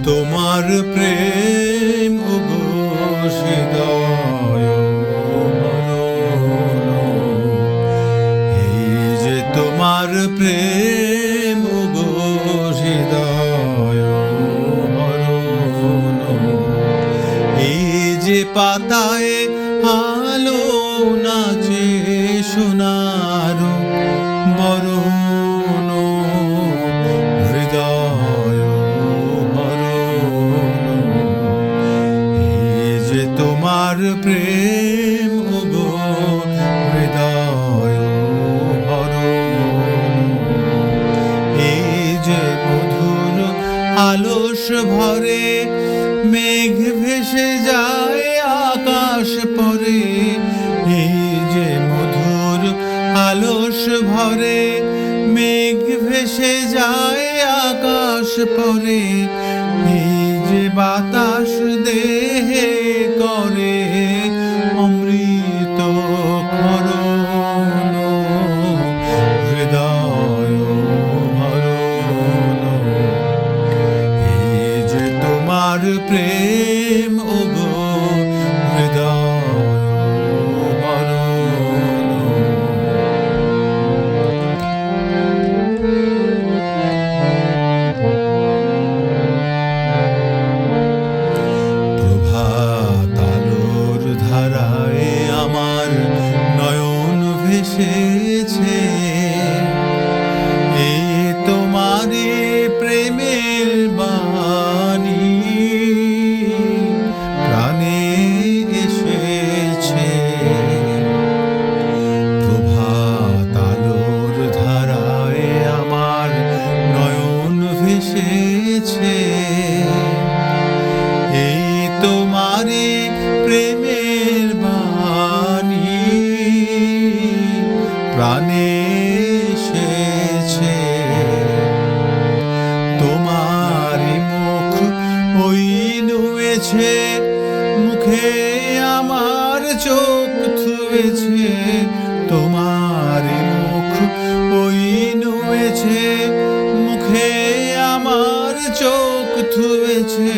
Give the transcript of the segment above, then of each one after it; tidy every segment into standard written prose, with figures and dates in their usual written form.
তোমার প্রেম ওগো হৃদয় হরণ। এই যে তোমার প্রেম ওগো হৃদয় হরণ। এই যে পাতায় আলো নাচে সোনার বরণ, হৃদয় হরণ। এই যে তোমার প্রেম ওগো হৃদয় হরণ। এই যে মধুর আলস ভরে মেঘ ভেসে যায় আকাশ পরে। এই যে মধুর আলস ভরে মেঘ ভেসে যায় আকাশ পরে। এই যে বাতাস দেহে করে অমৃত ক্ষরণ, হৃদয় হরণ। এই যে তোমার প্রেম ওগো হৃদয় হরণ। প্রভাত আলোর ধারায় আমার নয়ন ভেসেছে। এই তোমারে প্রেমের বাণী প্রাণে এসেছে। প্রভাত আলোর ধারায় আমার নয়ন ভেসেছে। এই তোমারে প্রেমের বাণী প্রাণে এসেছে। তোমারি মুখ ওই নুয়েছে, মুখে আমার চোখ থুয়েছে। তোমারি মুখ ওই নুয়েছে, মুখে আমার চোখ থুয়েছে।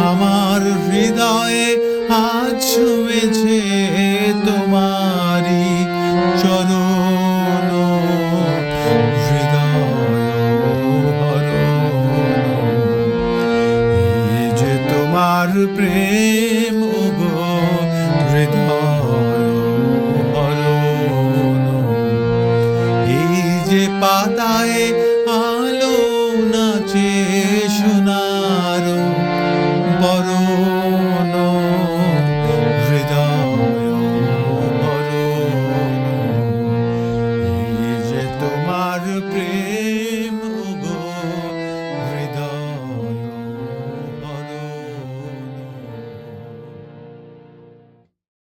আমার হৃদয়ে আজ ছুঁয়েছে তোমারি চরণ, হৃদয় হরণ। এই যে তোমার প্রেম